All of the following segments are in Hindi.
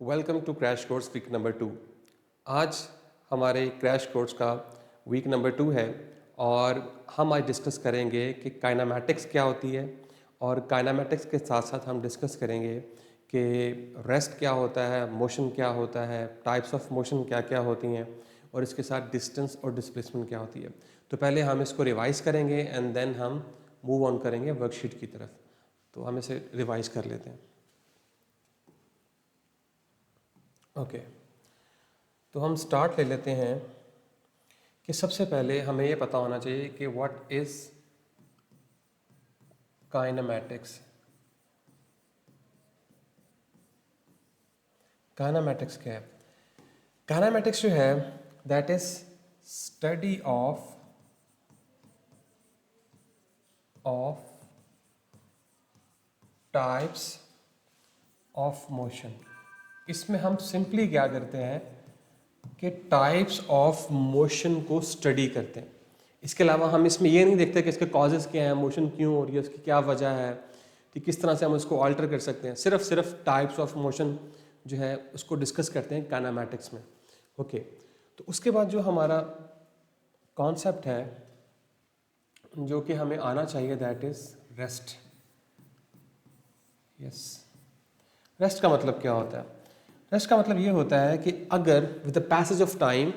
Welcome to crash course week number 2। आज हमारे क्रैश कोर्स का वीक नंबर 2 है और हम आज डिस्कस करेंगे कि काइनामेटिक्स क्या होती है और काइनामेटिक्स के साथ साथ हम डिस्कस करेंगे कि रेस्ट क्या होता है, मोशन क्या होता है, टाइप्स ऑफ मोशन क्या क्या होती हैं और इसके साथ डिस्टेंस और डिस्प्लेसमेंट क्या होती है। तो पहले हम इसको रिवाइज करेंगे एंड देन हम मूव ऑन करेंगे वर्कशीट की तरफ। तो हम इसे रिवाइज कर लेते हैं। ओके तो हम स्टार्ट ले लेते हैं कि सबसे पहले हमें ये पता होना चाहिए कि व्हाट इज काइनेमैटिक्स। काइनेमैटिक्स क्या है? काइनेमैटिक्स जो है that is study of types of motion. इसमें हम सिंपली क्या करते हैं कि टाइप्स ऑफ मोशन को स्टडी करते हैं। इसके अलावा हम इसमें ये नहीं देखते कि इसके कॉजेज़ क्या हैं, मोशन क्यों हो रही है, उसकी क्या वजह है, कि किस तरह से हम उसको ऑल्टर कर सकते हैं। सिर्फ टाइप्स ऑफ मोशन जो है उसको डिस्कस करते हैं काइनेमैटिक्स में। ओके तो उसके बाद जो हमारा कॉन्सेप्ट है जो कि हमें आना चाहिए that is rest. Yes, rest का मतलब क्या होता है? रेस्ट का मतलब ये होता है कि अगर with the passage of time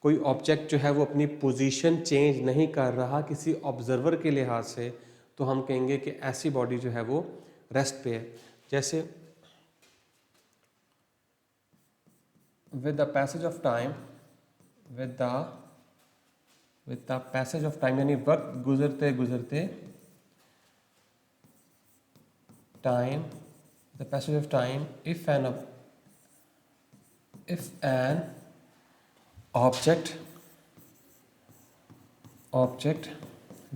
कोई ऑब्जेक्ट जो है वो अपनी पोजीशन चेंज नहीं कर रहा किसी ऑब्जर्वर के लिहाज से, तो हम कहेंगे कि ऐसी बॉडी जो है वो रेस्ट पे है। जैसे with the passage of time, with the passage of time यानी वक्त गुजरते गुजरते time, the passage of time, if an object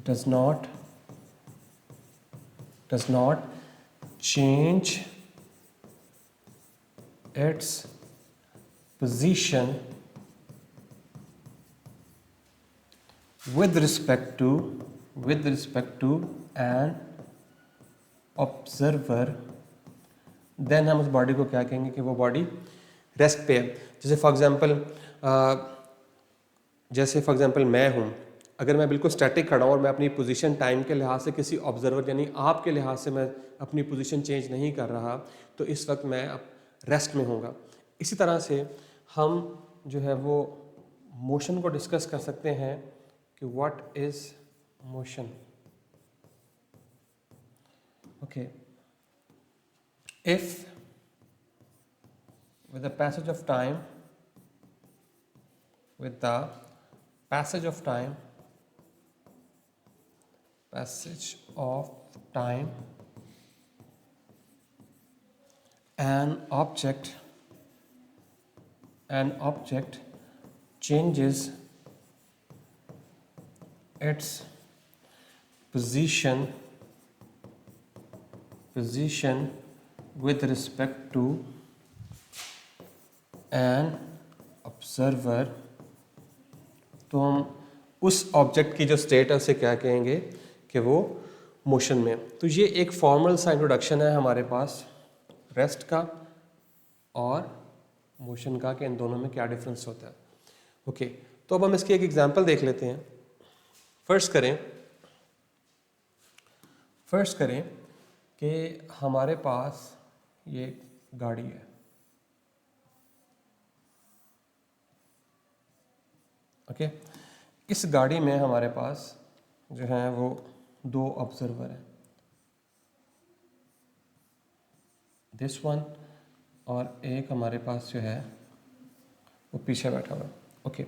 does not change its position with respect to an observer, then हम उस बॉडी को क्या कहेंगे कि वो बॉडी रेस्ट पे है। जैसे फॉर एग्जांपल मैं हूँ, अगर मैं बिल्कुल स्टैटिक खड़ा हूँ और मैं अपनी पोजीशन टाइम के लिहाज से किसी ऑब्जर्वर यानी आपके लिहाज से मैं अपनी पोजीशन चेंज नहीं कर रहा, तो इस वक्त मैं अब रेस्ट में होऊंगा। इसी तरह से हम जो है वो मोशन को डिस्कस कर सकते हैं कि what is motion. Okay if with the passage of time an object changes its position with respect to an observer, तो हम उस ऑब्जेक्ट की जो स्टेट है उसे क्या कहेंगे कि वो मोशन में। तो ये एक फॉर्मल सा इंट्रोडक्शन है हमारे पास रेस्ट का और मोशन का कि इन दोनों में क्या डिफरेंस होता है। ओके तो अब हम इसकी एक एग्जांपल देख लेते हैं। फर्स्ट करें कि हमारे पास ये गाड़ी है। ओके इस गाड़ी में हमारे पास जो है वो दो ऑब्जर्वर हैं, दिस वन, और एक हमारे पास जो है वो पीछे बैठा हुआ है। ओके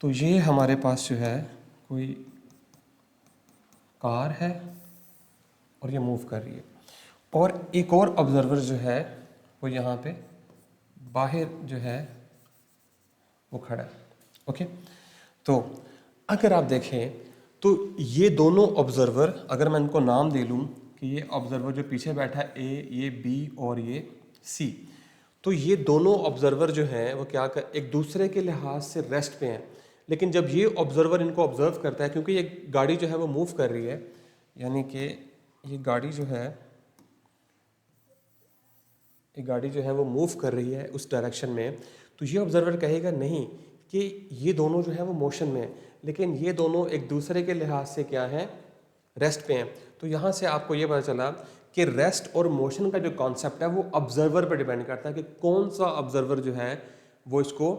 तो ये हमारे पास जो है कोई कार है और ये मूव कर रही है, और एक और ऑब्जर्वर जो है वो यहाँ पे बाहर जो है वो खड़ा है। ओके तो अगर आप देखें तो ये दोनों ऑब्जर्वर, अगर मैं इनको नाम दे लूँ कि ये ऑब्जर्वर जो पीछे बैठा है ए, ये बी और ये सी, तो ये दोनों ऑब्जर्वर जो हैं वो क्या कर एक दूसरे के लिहाज से रेस्ट पे हैं। लेकिन जब ये ऑब्जर्वर इनको ऑब्जर्व करता है, क्योंकि ये गाड़ी जो है वो मूव कर रही है, यानी कि ये गाड़ी जो है ये गाड़ी जो है वो मूव कर रही है उस डायरेक्शन में, तो ये ऑब्जर्वर कहेगा नहीं कि ये दोनों जो है वो मोशन में है, लेकिन ये दोनों एक दूसरे के लिहाज से क्या है, रेस्ट पे हैं। तो यहाँ से आपको ये पता चला कि रेस्ट और मोशन का जो कॉन्सेप्ट है वो ऑब्जर्वर पर डिपेंड करता है कि कौन सा ऑब्जर्वर जो है वो इसको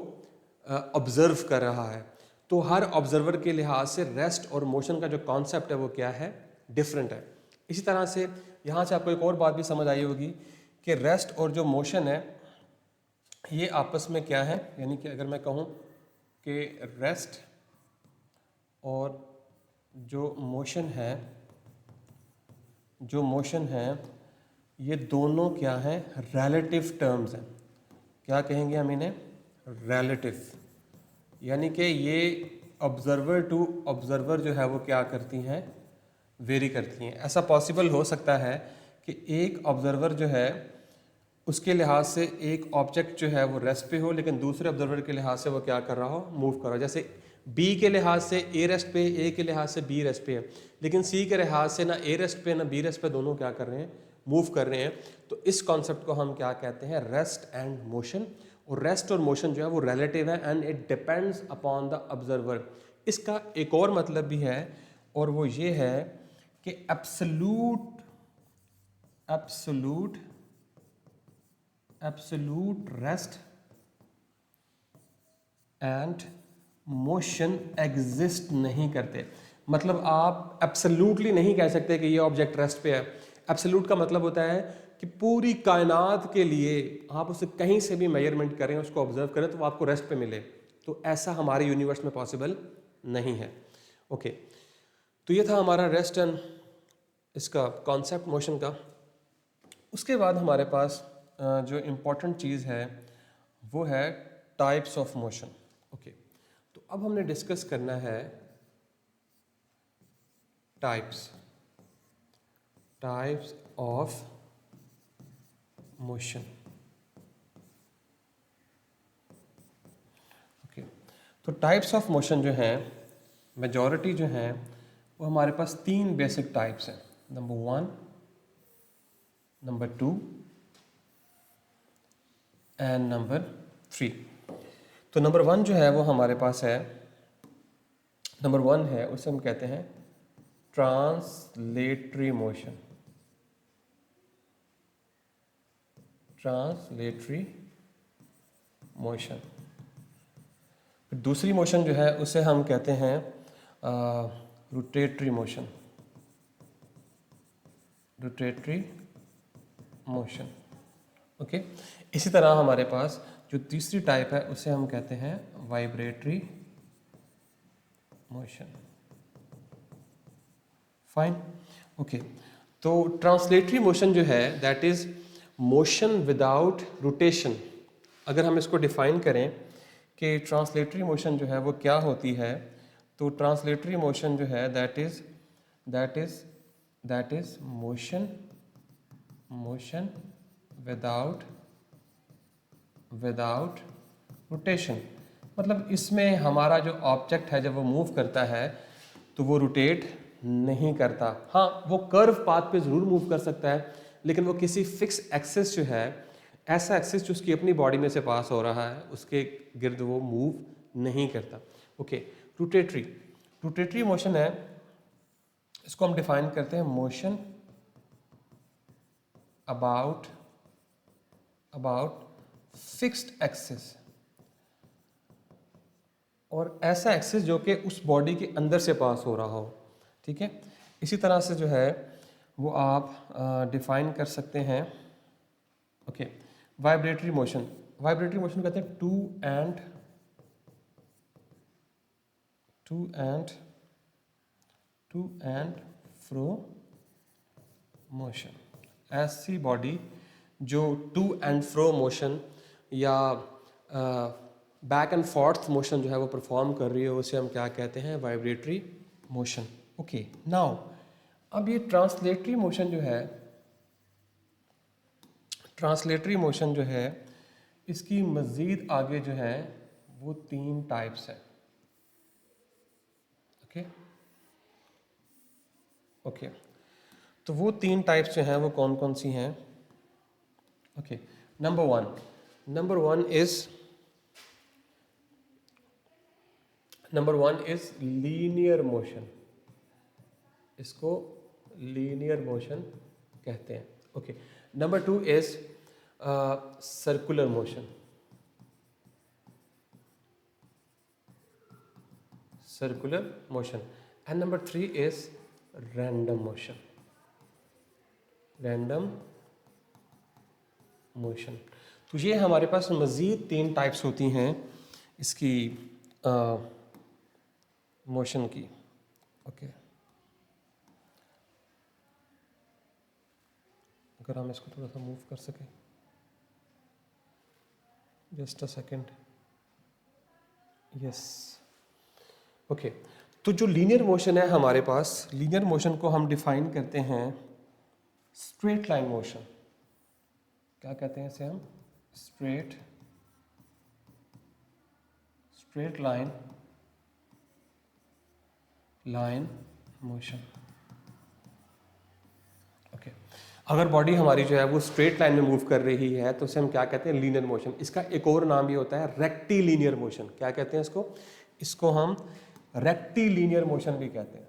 ऑब्जर्व कर रहा है। तो हर ऑब्जर्वर के लिहाज से रेस्ट और मोशन का जो कॉन्सेप्ट है वो क्या है, डिफरेंट है। इसी तरह से यहाँ से आपको एक और बात भी समझ आई होगी कि रेस्ट और जो मोशन है ये आपस में क्या है, यानी कि अगर मैं कहूँ कि रेस्ट और जो मोशन है ये दोनों क्या हैं, रिलेटिव टर्म्स हैं। क्या कहेंगे हम इन्हें, रिलेटिव, यानी कि ये ऑब्जर्वर टू ऑब्जर्वर जो है वो क्या करती हैं, वेरी करती हैं। ऐसा पॉसिबल हो सकता है कि एक ऑब्जर्वर जो है उसके लिहाज से एक ऑब्जेक्ट जो है वो रेस्ट पे हो, लेकिन दूसरे ऑब्जर्वर के लिहाज से वो क्या कर रहा हो, मूव कर रहा हो। जैसे बी के लिहाज से ए रेस्ट पे, ए के लिहाज से बी रेस्ट पे है, लेकिन सी के लिहाज से ना ए रेस्ट पे ना बी रेस्ट पे, दोनों क्या कर रहे हैं, मूव कर रहे हैं। तो इस कॉन्सेप्ट को हम क्या कहते हैं, रेस्ट एंड मोशन। और रेस्ट और मोशन जो है वो रिलेटिव है and it depends upon the observer. इसका एक और मतलब भी है और वो ये है कि absolute rest and motion exist नहीं करते। मतलब आप एब्सोल्यूटली नहीं कह सकते कि ये ऑब्जेक्ट रेस्ट पे है। एब्सोल्यूट का मतलब होता है कि पूरी कायनात के लिए आप उसे कहीं से भी मेजरमेंट करें, उसको ऑब्जर्व करें तो वो आपको रेस्ट पे मिले। तो ऐसा हमारे यूनिवर्स में पॉसिबल नहीं है। ओके, तो ये था हमारा रेस्ट एंड इसका कॉन्सेप्ट मोशन का। उसके बाद हमारे पास जो इम्पोर्टेंट चीज़ है वो है टाइप्स ऑफ मोशन। ओके, तो अब हमने डिस्कस करना है टाइप्स ऑफ मोशन। ओके, तो टाइप्स ऑफ मोशन जो है, मेजॉरिटी जो है वो हमारे पास 3 बेसिक टाइप्स हैं। Number 1, number 2 and number 3। तो नंबर 1 जो है वो हमारे पास है, नंबर 1 है, उसे हम कहते हैं ट्रांसलेटरी मोशन। दूसरी मोशन जो है उसे हम कहते हैं रोटेटरी मोशन। ओके, इसी तरह हमारे पास जो तीसरी टाइप है उसे हम कहते हैं वाइब्रेटरी मोशन। फाइन। ओके, तो ट्रांसलेटरी मोशन जो है that is motion without rotation. अगर हम इसको डिफाइन करें कि ट्रांसलेटरी मोशन जो है वो क्या होती है, तो ट्रांसलेटरी मोशन जो है that is motion without rotation. मतलब इसमें हमारा जो ऑब्जेक्ट है जब वो मूव करता है तो वो रोटेट नहीं करता। हाँ, वो कर्व पाथ पे ज़रूर मूव कर सकता है, लेकिन वो किसी फिक्स एक्सिस जो है, ऐसा एक्सिस जो उसकी अपनी बॉडी में से पास हो रहा है, उसके गिर्द वो मूव नहीं करता। ओके, रोटेटरी मोशन है, इसको हम डिफाइन करते हैं मोशन अबाउट फिक्स्ड एक्सिस, और ऐसा एक्सिस जो कि उस बॉडी के अंदर से पास हो रहा हो। ठीक है, इसी तरह से जो है वो आप डिफाइन कर सकते हैं। ओके, वाइब्रेटरी मोशन कहते हैं टू एंड फ्रो मोशन। ऐसी बॉडी जो टू एंड फ्रो मोशन या बैक एंड फोर्थ मोशन जो है वो परफॉर्म कर रही है, उसे हम क्या कहते हैं, वाइब्रेटरी मोशन। ओके, नाउ अब ये ट्रांसलेटरी मोशन जो है इसकी मज़ीद आगे जो है वो 3 टाइप्स हैं। ओके, तो वो 3 टाइप्स जो हैं वो कौन कौन सी हैं, Okay, number one is linear motion, इसको लीनियर मोशन कहते हैं. Okay, number two is circular motion, and number three is random motion. तो ये हमारे पास मज़ीद 3 टाइप्स होती हैं इसकी मोशन की. ओके, अगर हम इसको थोड़ा सा मूव कर सकें, just a second. Yes, okay. तो जो लीनियर मोशन है हमारे पास, लीनियर मोशन को हम डिफाइन करते हैं स्ट्रेट लाइन मोशन. क्या कहते हैं इसे हम? Straight line motion. ओके, अगर बॉडी हमारी जो है वो स्ट्रेट लाइन में मूव कर रही है तो उसे हम क्या कहते हैं? Linear motion. इसका एक और नाम भी होता है रेक्टिलीनियर मोशन. क्या कहते हैं इसको? इसको हम रेक्टिलीनियर मोशन भी कहते हैं.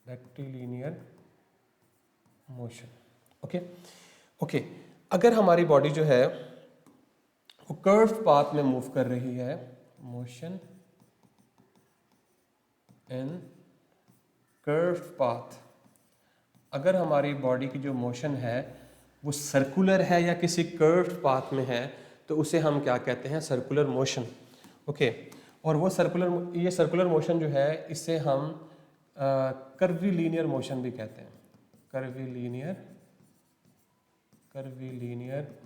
Rectilinear motion. ओके, अगर हमारी बॉडी जो है वो कर्व पाथ में मूव कर रही है, मोशन इन कर्व पाथ, अगर हमारी बॉडी की जो मोशन है वो सर्कुलर है या किसी कर्व पाथ में है तो उसे हम क्या कहते हैं? Circular motion. ओके, और वो सर्कुलर मोशन जो है इसे हम कर्वीलीनियर मोशन भी कहते हैं. Curvilinear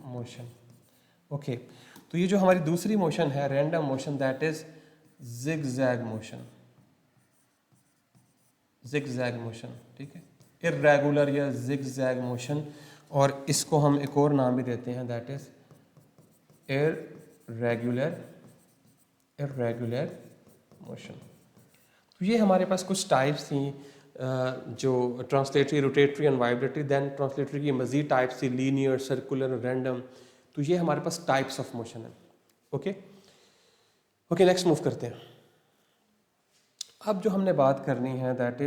motion. ओके, तो ये जो हमारी दूसरी मोशन है random motion, that is zigzag motion. ठीक है, इर्रेगुलर या जिगजैग मोशन, और इसको हम एक और नाम भी देते हैं, दैट इज इर्रेगुलर मोशन. तो ये हमारे पास कुछ टाइप्स थी जो translatory, rotatory and vibratory. Then translatory की मज़ीद टाइप्स थी, लीनियर, सर्कुलर, रैंडम. तो ये हमारे पास टाइप्स ऑफ मोशन है. ओके, नेक्स्ट मूव करते हैं. अब जो हमने बात करनी है that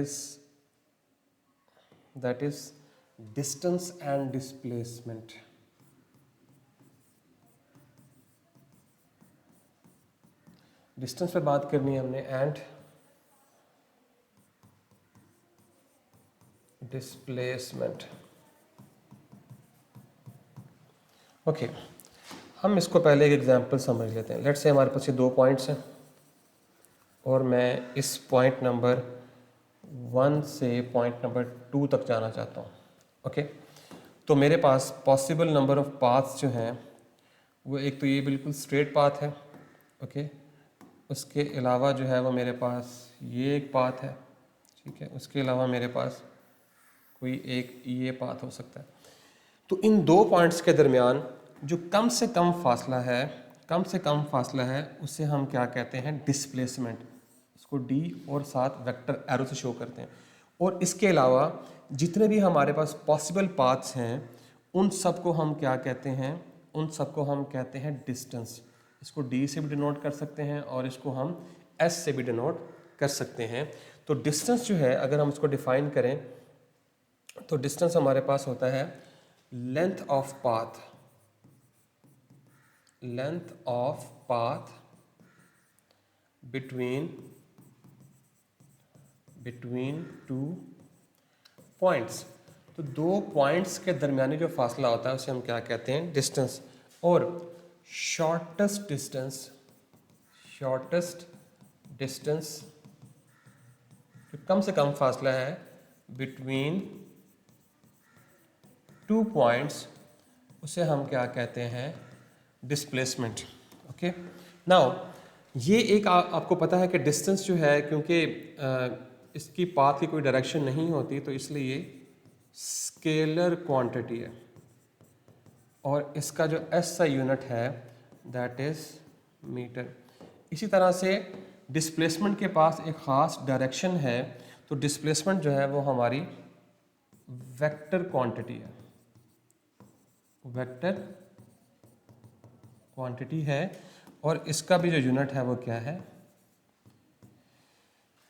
is distance and displacement. Distance पे बात करनी है हमने, एंड डिस्प्लेसमेंट. ओके, हम इसको पहले एक एग्जांपल समझ लेते हैं. लेट्स से हमारे पास ये 2 पॉइंट्स हैं और मैं इस पॉइंट नंबर 1 से पॉइंट नंबर 2 तक जाना चाहता हूँ. ओके, तो मेरे पास पॉसिबल नंबर ऑफ पाथ्स जो हैं वो, एक तो ये बिल्कुल स्ट्रेट पाथ है. ओके, उसके अलावा जो है वो मेरे पास ये एक पाथ है. ठीक है, उसके अलावा मेरे पास कोई एक ये पाथ हो सकता है. तो इन 2 पॉइंट्स के दरमियान जो कम से कम फासला है उसे हम क्या कहते हैं? डिस्प्लेसमेंट. इसको डी और साथ वेक्टर एरो से शो करते हैं. और इसके अलावा जितने भी हमारे पास पॉसिबल पाथ्स हैं उन सब को हम क्या कहते हैं? उन सब को हम कहते हैं डिस्टेंस. इसको डी से भी डिनोट कर सकते हैं और इसको हम एस से भी डिनोट कर सकते हैं. तो डिस्टेंस जो है, अगर हम इसको डिफाइन करें तो डिस्टेंस हमारे पास होता है length of path between 2 points. तो 2 पॉइंट्स के दरमियानी जो फासला होता है उसे हम क्या कहते हैं? डिस्टेंस. और शॉर्टेस्ट डिस्टेंस जो कम से कम फासला है बिटवीन 2 पॉइंट्स, उसे हम क्या कहते हैं? डिस्प्लेसमेंट. ओके, नाउ ये एक आपको पता है कि डिस्टेंस जो है, क्योंकि इसकी पाथ की कोई डायरेक्शन नहीं होती तो इसलिए ये स्केलर क्वांटिटी है, और इसका जो एस आई यूनिट है दैट इज मीटर. इसी तरह से डिस्प्लेसमेंट के पास एक ख़ास डायरेक्शन है, तो डिस्प्लेसमेंट जो है वो हमारी वेक्टर क्वांटिटी है, वेक्टर क्वांटिटी है, और इसका भी जो यूनिट है वो क्या है,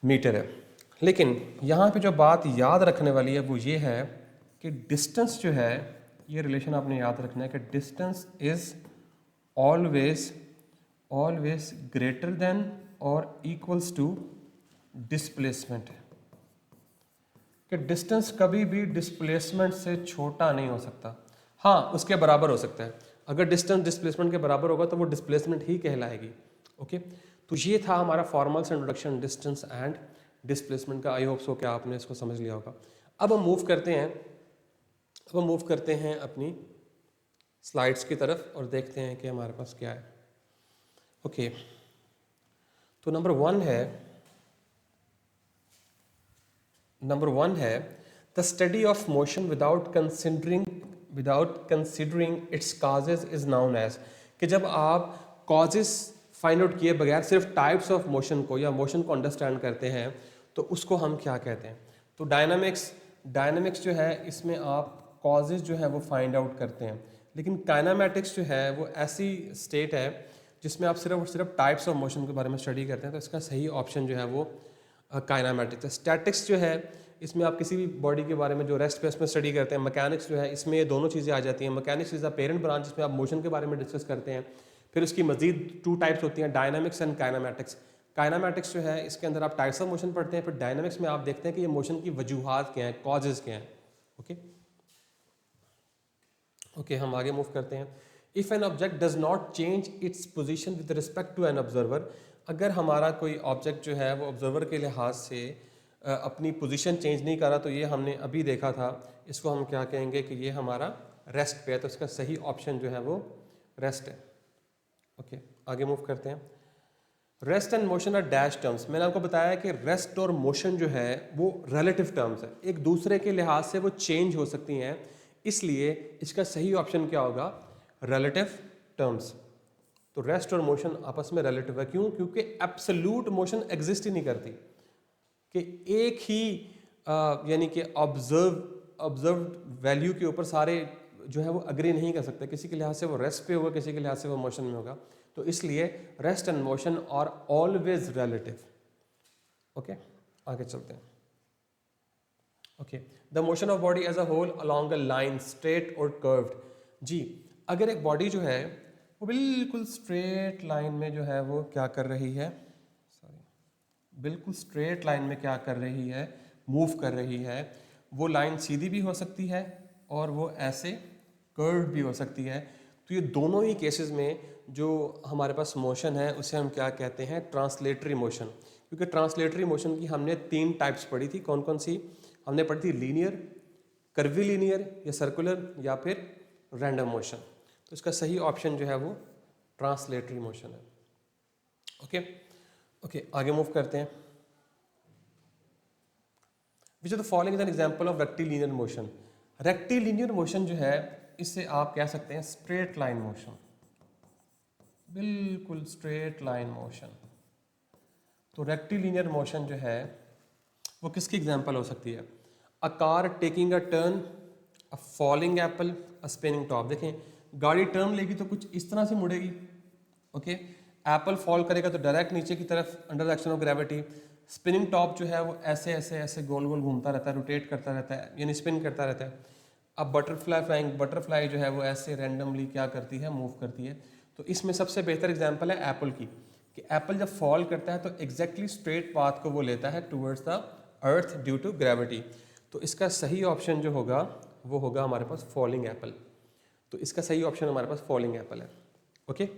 मीटर है। लेकिन यहाँ पे जो बात याद रखने वाली है वो ये है कि डिस्टेंस जो है, ये रिलेशन आपने याद रखना है कि distance is always always greater than और इक्वल्स टू डिस्प्लेसमेंट, कि डिस्टेंस कभी भी डिस्प्लेसमेंट से छोटा नहीं हो सकता। हाँ, उसके बराबर हो सकता है। अगर डिस्टेंस डिस्प्लेसमेंट के बराबर होगा तो वो डिस्प्लेसमेंट ही कहलाएगी। ओके, तो ये था हमारा formal introduction distance and displacement का। आई होप सो क्या आपने इसको समझ लिया होगा। अब हम मूव करते हैं अपनी स्लाइड्स की तरफ और देखते हैं कि हमारे पास क्या है। ओके, तो नंबर वन है the study of motion without considering its causes is known as, कि जब आप कॉजेज फाइंड आउट किए बगैर सिर्फ टाइप्स ऑफ मोशन को या मोशन को अंडरस्टैंड करते हैं तो उसको हम क्या कहते हैं। तो डायनामिक्स जो है इसमें आप कॉजेज जो है वो फाइंड आउट करते हैं, लेकिन काइनामेटिक्स जो है वो ऐसी स्टेट है जिसमें आप सिर्फ और सिर्फ टाइप्स ऑफ मोशन के बारे में स्टडी करते हैं। तो इसका सही ऑप्शन जो है वो काइनामेटिक्स है। स्टैटिक्स जो है इसमें आप किसी भी बॉडी के बारे में जो रेस्ट पे इसमें स्टडी करते हैं। मैकेनिक्स जो है इसमें ये दोनों चीज़ें आ जाती हैं। Mechanics is the parent branch जिसमें आप मोशन के बारे में डिस्कस करते हैं। फिर उसकी मजीद 2 टाइप्स होती हैं, डायनामिक्स एंड काइनामेटिक्स। काइनामेटिक्स जो है इसके अंदर आप टाइप्स ऑफ मोशन पढ़ते हैं। फिर डायनामिक्स में आप देखते हैं कि ये मोशन की वजूहात क्या हैं, कॉजेज क्या हैं। ओके, हम आगे मूव करते हैं। If an object does not change its position with respect to an observer, अगर हमारा कोई ऑब्जेक्ट जो है वो ऑब्जर्वर के लिहाज से अपनी पोजीशन चेंज नहीं कर रहा, तो ये हमने अभी देखा था, इसको हम क्या कहेंगे कि ये हमारा रेस्ट पे है। तो इसका सही ऑप्शन जो है वो रेस्ट है। ओके, आगे मूव करते हैं। Rest and motion are dash terms. मैंने आपको बताया कि रेस्ट और मोशन जो है वो रिलेटिव टर्म्स है, एक दूसरे के लिहाज से वो चेंज हो सकती हैं, इसलिए इसका सही ऑप्शन क्या होगा, रिलेटिव टर्म्स। तो रेस्ट और मोशन आपस में रिलेटिव है। क्यों? क्योंकि एब्सोल्यूट मोशन एग्जिस्ट ही नहीं करती, कि एक ही यानी कि ऑब्जर्व वैल्यू के ऊपर सारे जो है वो अग्री नहीं कर सकते। किसी के लिहाज से वो रेस्ट पे होगा, किसी के लिहाज से वो मोशन में होगा। तो इसलिए rest and motion are always relative. Okay, आगे चलते हैं। Okay, the motion of body as a whole along a line straight और कर्व्ड। जी, अगर एक बॉडी जो है वो बिल्कुल स्ट्रेट लाइन में जो है वो क्या कर रही है, बिल्कुल स्ट्रेट लाइन में क्या कर रही है, मूव कर रही है। वो लाइन सीधी भी हो सकती है और वो ऐसे कर्व भी हो सकती है। तो ये दोनों ही केसेस में जो हमारे पास मोशन है उसे हम क्या कहते हैं, ट्रांसलेटरी मोशन। क्योंकि ट्रांसलेटरी मोशन की हमने 3 टाइप्स पढ़ी थी। कौन कौन सी हमने पढ़ी थी? लीनियर, कर्वीलीनियर या सर्कुलर, या फिर रैंडम मोशन। तो इसका सही ऑप्शन जो है वो ट्रांसलेटरी मोशन है। ओके, आगे मूव करते हैं। Which are the following is an example of rectilinear motion. Rectilinear motion जो है इससे आप कह सकते हैं स्ट्रेट लाइन मोशन, बिल्कुल स्ट्रेट लाइन मोशन। तो रेक्टिलिनियर मोशन जो है वो किसकी एग्जांपल हो सकती है? A car taking a turn, a falling apple, a spinning top. देखें, गाड़ी टर्न लेगी तो कुछ इस तरह से मुड़ेगी। ओके, एप्पल फॉल करेगा तो डायरेक्ट नीचे की तरफ under the action of gravity. Spinning top जो है वो ऐसे ऐसे ऐसे गोल गोल घूमता रहता है, रोटेट करता रहता है, यानी स्पिन करता रहता है। अब बटरफ्लाई जो है वो ऐसे रैंडमली क्या करती है, मूव करती है। तो इसमें सबसे बेहतर एग्जांपल है एप्पल की, कि एप्पल जब फॉल करता है तो एग्जैक्टली स्ट्रेट पाथ को वो लेता है towards the earth due to gravity. तो इसका सही ऑप्शन जो होगा वो होगा हमारे पास फॉलिंग एप्पल। तो इसका सही ऑप्शन हमारे पास फॉलिंग एप्पल है। ओके,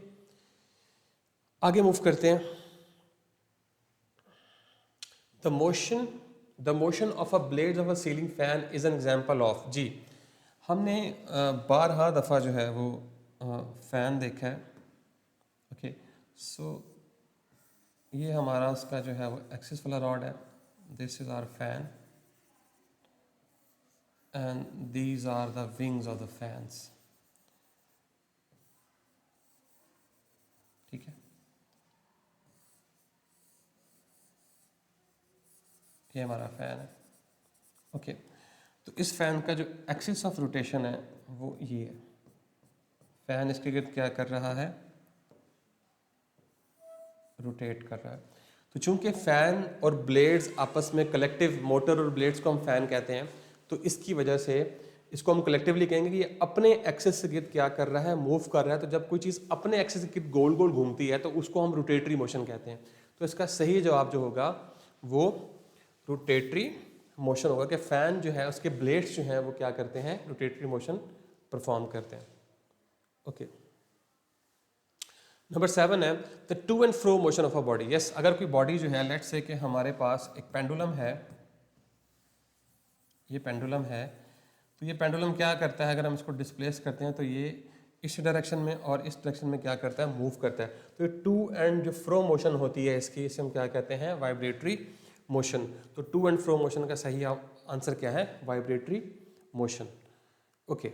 आगे मूव करते हैं। The motion of a blade of a ceiling fan is an example of. जी, हमने 12 दफ़ा जो है वो फ़ैन देखा है। ओके, सो ये हमारा उसका जो है वो एक्सिस वाला रॉड है। This is our fan and these are the wings of the fans. ठीक है, ये हमारा फ़ैन है। ओके, तो इस फैन का जो एक्सिस ऑफ रोटेशन है वो ये है। फैन इसके गिर्द क्या कर रहा है, रोटेट कर रहा है। तो चूंकि फैन और ब्लेड्स आपस में कलेक्टिव, मोटर और ब्लेड्स को हम फैन कहते हैं, तो इसकी वजह से इसको हम कलेक्टिवली कहेंगे कि ये अपने एक्सिस के गिर्द क्या कर रहा है, मूव कर रहा है। तो जब कोई चीज़ अपने एक्सिस के गिर्द गोल गोल घूमती है तो उसको हम रोटेटरी मोशन कहते हैं। तो इसका सही जवाब जो होगा वो रोटेटरी मोशन होगा, कि फैन जो है उसके ब्लेड्स जो हैं वो क्या करते हैं, रोटेटरी मोशन परफॉर्म करते हैं। ओके, नंबर 7 है the two and fro motion of a body. Yes, अगर कोई बॉडी जो है, लेट्स से कि हमारे पास एक पेंडुलम है, ये पेंडुलम है, तो ये पेंडुलम क्या करता है, अगर हम इसको डिस्प्लेस करते हैं तो ये इस डायरेक्शन में और इस डायरेक्शन में क्या करता है, मूव करता है। तो ये टू एंड जो फ्रो मोशन होती है इसकी, इसे हम क्या कहते हैं, वाइब्रेटरी मोशन। तो टू एंड फ्रो मोशन का सही आंसर क्या है, वाइब्रेटरी मोशन। ओके,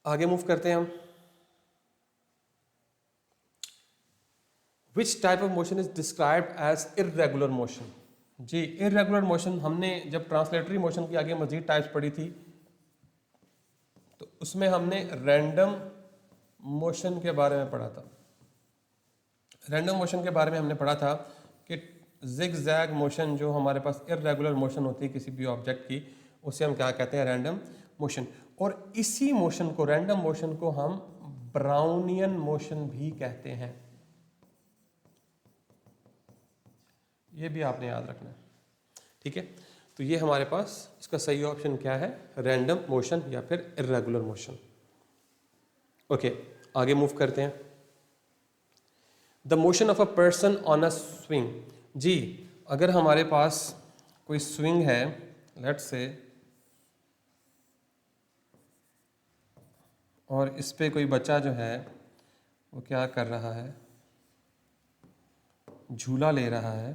आगे मूव करते हैं हम। Which type of motion is described as irregular motion. जी, इर्रेगुलर मोशन हमने जब ट्रांसलेटरी मोशन की आगे मजीद टाइप्स पढ़ी थी तो उसमें हमने रैंडम मोशन के बारे में पढ़ा था। रैंडम मोशन के बारे में हमने पढ़ा था कि जिग जैग मोशन जो हमारे पास इर्रेगुलर मोशन होती है किसी भी ऑब्जेक्ट की, उसे हम क्या कहते हैं, रैंडम मोशन। और इसी मोशन को, रैंडम मोशन को हम ब्राउनियन मोशन भी कहते हैं। ये भी आपने याद रखना है, ठीक है। तो ये हमारे पास इसका सही ऑप्शन क्या है, रैंडम मोशन या फिर इर्रेगुलर मोशन। ओके, आगे मूव करते हैं। The motion of a person on a swing. जी, अगर हमारे पास कोई स्विंग है, लेट्स से, और इस पे कोई बच्चा जो है वो क्या कर रहा है, झूला ले रहा है,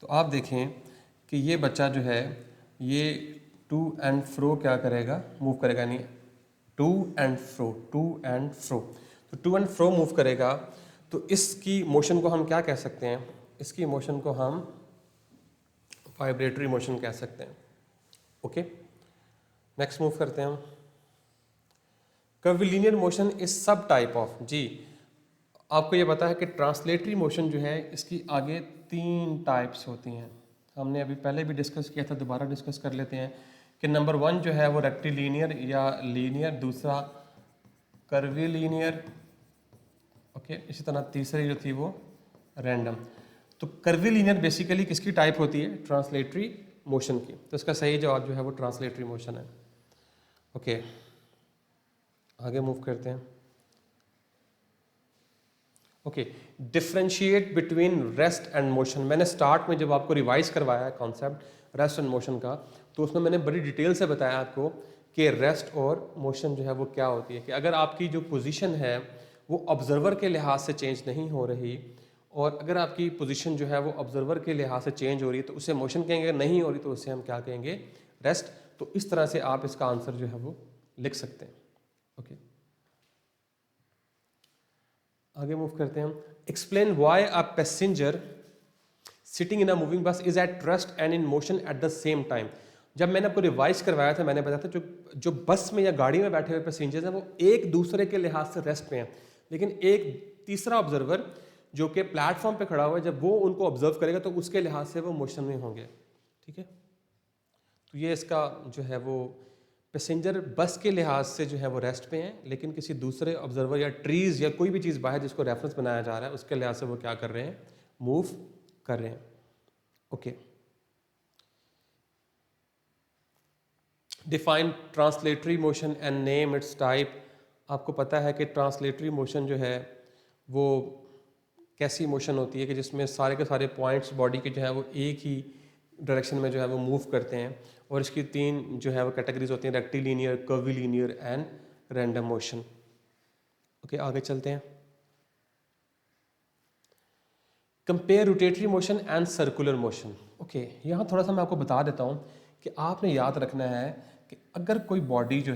तो आप देखें कि ये बच्चा जो है ये टू एंड फ्रो क्या करेगा, मूव करेगा, नहीं, to and fro, to and fro. तो टू एंड फ्रो मूव करेगा, तो इसकी मोशन को हम क्या कह सकते हैं, इसकी मोशन को हम वाइब्रेटरी मोशन कह सकते हैं। ओके, नेक्स्ट मूव करते हैं हम। कर्विलिनियर मोशन इज सब टाइप ऑफ। जी, आपको ये पता है कि ट्रांसलेटरी मोशन जो है इसकी आगे 3 टाइप्स होती हैं। हमने अभी पहले भी डिस्कस किया था, दोबारा डिस्कस कर लेते हैं कि नंबर 1 जो है वो रेक्टिलिनियर या लीनियर, दूसरा कर्विलिनियर, ओके, इसी तरह तीसरी जो थी वो रैंडम। तो कर्विलिनियर बेसिकली किसकी टाइप होती है, ट्रांसलेटरी मोशन की। तो इसका सही जवाब जो है वो ट्रांसलेटरी मोशन है। ओके, आगे मूव करते हैं। Okay, differentiate between rest and motion. मैंने स्टार्ट में जब आपको रिवाइज करवाया है कॉन्सेप्ट रेस्ट एंड मोशन का, तो उसमें मैंने बड़ी डिटेल से बताया आपको कि रेस्ट और मोशन जो है वो क्या होती है। कि अगर आपकी जो पोजीशन है वो ऑब्जर्वर के लिहाज से चेंज नहीं हो रही, और अगर आपकी पोजीशन जो है वो ऑब्जर्वर के लिहाज से चेंज हो रही है तो उसे मोशन कहेंगे, नहीं हो रही तो उसे हम क्या कहेंगे, रेस्ट। तो इस तरह से आप इसका आंसर जो है वो लिख सकते हैं। ओके, आगे मूव करते हैं हम। Explain why a passenger sitting in a moving बस is at rest and in motion at the same time. जब मैंने आपको रिवाइज करवाया था, मैंने बताया था जो बस में या गाड़ी में बैठे हुए पैसेंजर्स हैं वो एक दूसरे के लिहाज से रेस्ट पे हैं, लेकिन एक तीसरा ऑब्जर्वर जो कि प्लेटफॉर्म पे खड़ा हुआ है, जब वो उनको ऑब्जर्व करेगा तो उसके लिहाज से वो मोशन में होंगे, ठीक है। तो ये इसका जो है वो पैसेंजर बस के लिहाज से जो है वो रेस्ट पे हैं, लेकिन किसी दूसरे ऑब्जर्वर या ट्रीज या कोई भी चीज़ बाहर जिसको रेफरेंस बनाया जा रहा है उसके लिहाज से वो क्या कर रहे हैं, मूव कर रहे हैं। Okay, define translatory motion and name it's type. आपको पता है कि ट्रांसलेटरी मोशन जो है वो कैसी मोशन होती है कि जिसमें सारे के सारे पॉइंट्स बॉडी के जो है वो एक ही डायरेक्शन में जो है वो मूव करते हैं, और इसकी 3 जो है वो कैटेगरीज होती हैं, rectilinear, curvilinear and random motion. Okay, आगे चलते हैं। Compare rotatory motion and circular motion. Okay, यहाँ थोड़ा सा मैं आपको बता देता हूँ कि आपने याद रखना है कि अगर कोई बॉडी जो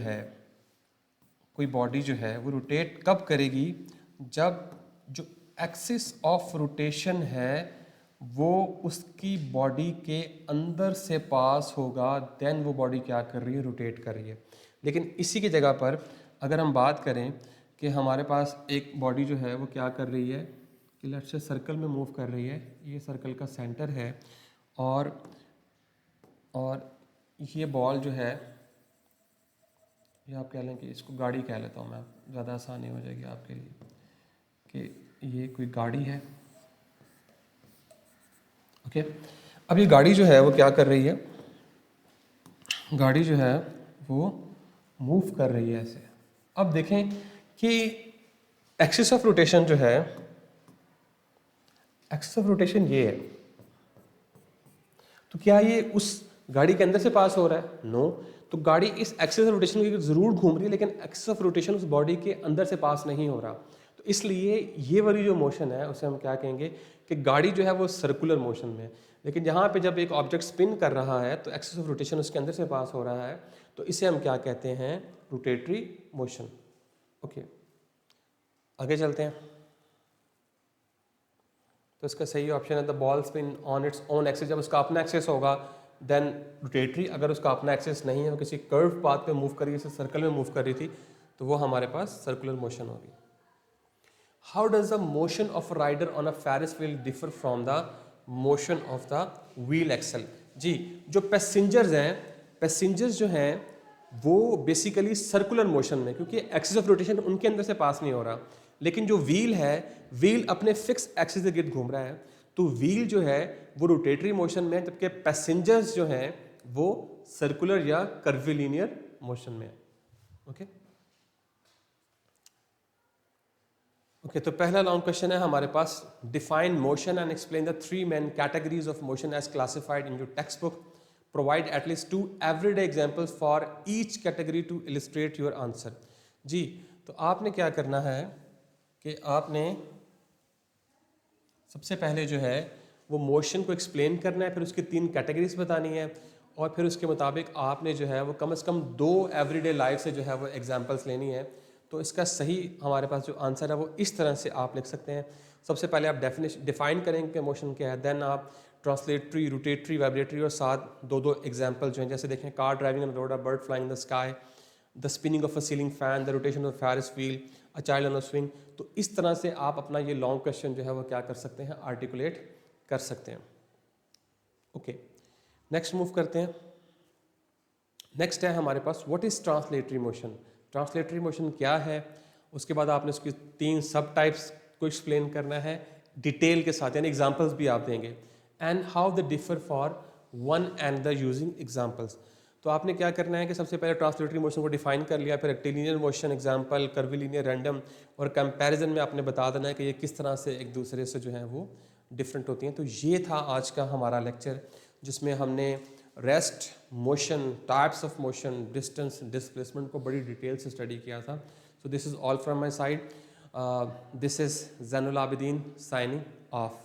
है वो रोटेट कब करेगी, जब जो एक्सिस ऑफ रोटेशन है वो उसकी बॉडी के अंदर से पास होगा, देन वो बॉडी क्या कर रही है, रोटेट कर रही है। लेकिन इसी की जगह पर अगर हम बात करें कि हमारे पास एक बॉडी जो है वो क्या कर रही है कि लेट्स से सर्कल में मूव कर रही है, ये सर्कल का सेंटर है और ये बॉल जो है, ये आप कह लें कि इसको गाड़ी कह लेता हूँ मैं, ज़्यादा आसानी हो जाएगी आपके लिए, कि ये कोई गाड़ी है। ओके, अब ये गाड़ी जो है वो क्या कर रही है, गाड़ी जो है वो मूव कर रही है ऐसे। अब देखें कि एक्सिस ऑफ रोटेशन जो है, एक्सिस ऑफ रोटेशन ये है, तो क्या ये उस गाड़ी के अंदर से पास हो रहा है? नो। तो गाड़ी इस एक्सिस ऑफ रोटेशन की जरूर घूम रही है, लेकिन एक्सिस ऑफ रोटेशन उस बॉडी के अंदर से पास नहीं हो रहा। तो इसलिए ये वाली जो मोशन है उसे हम क्या कहेंगे कि गाड़ी जो है वो सर्कुलर मोशन में है। लेकिन यहाँ पे जब एक ऑब्जेक्ट स्पिन कर रहा है तो एक्सिस ऑफ रोटेशन उसके अंदर से पास हो रहा है, तो इसे हम क्या कहते हैं, रोटेटरी मोशन। ओके, आगे चलते हैं। तो इसका सही ऑप्शन है the ball spin on its own axis. जब उसका अपना एक्सिस होगा देन रोटेटरी, अगर उसका अपना एक्सिस नहीं है, वो किसी कर्व पाथ पे मूव कर रही है, जैसे सर्कल में मूव कर रही थी, तो वो हमारे पास सर्कुलर मोशन होगी। How does the motion of rider on a Ferris wheel differ from the motion of the wheel axle? जी, जो पैसेंजर्स हैं, पैसेंजर्स जो हैं वो बेसिकली सर्कुलर मोशन में, क्योंकि एक्सिस ऑफ रोटेशन उनके अंदर से पास नहीं हो रहा। लेकिन जो व्हील है, व्हील अपने फिक्स एक्सिस के गिर्द घूम रहा है, तो व्हील जो है वो रोटेटरी मोशन में है, जबकि पैसेंजर्स जो हैं वो सर्कुलर या कर्विलिनियर मोशन में है। ओके ओके, तो पहला लॉन्ग क्वेश्चन है हमारे पास, define motion and explain the three main categories of motion as classified in your textbook, provide at least 2 everyday examples for each category to illustrate your answer. जी, तो आपने क्या करना है कि आपने सबसे पहले जो है वो मोशन को एक्सप्लेन करना है, फिर उसकी 3 कैटेगरीज बतानी है, और फिर उसके मुताबिक आपने जो है वो कम से कम 2 एवरीडे लाइफ से जो है वो एग्जांपल्स लेनी है। तो इसका सही हमारे पास जो आंसर है वो इस तरह से आप लिख सकते हैं। सबसे पहले आप डिफाइन करेंगे कि मोशन क्या है, देन आप ट्रांसलेटरी, रोटेटरी, वाइब्रेटरी और साथ 2-2 एग्जांपल जो हैं, जैसे देखें car driving on road, a bird flying the sky, the spinning of a ceiling fan, the rotation of Ferris wheel, a child on a swing. तो इस तरह से आप अपना ये लॉन्ग क्वेश्चन जो है वो क्या कर सकते हैं, आर्टिकुलेट कर सकते हैं। ओके, नेक्स्ट मूव करते हैं। नेक्स्ट है हमारे पास what is translatory motion. Translatory motion क्या है, उसके बाद आपने उसकी 3 सब टाइप्स को एक्सप्लेन करना है डिटेल के साथ, यानी एग्जांपल्स भी आप देंगे, and how they differ for one and the using examples. तो आपने क्या करना है कि सबसे पहले ट्रांसलेटरी मोशन को डिफाइन कर लिया, फिर rectilinear motion, example, curvilinear, random, और कंपैरिजन में आपने बता देना है कि ये किस तरह से एक दूसरे से जो है वो डिफरेंट होती हैं। तो ये था आज का हमारा लेक्चर, जिसमें हमने rest, motion, types of motion, distance, displacement को बड़ी डिटेल से स्टडी किया था। So this is all from my side. This is Zainul Abidin signing off.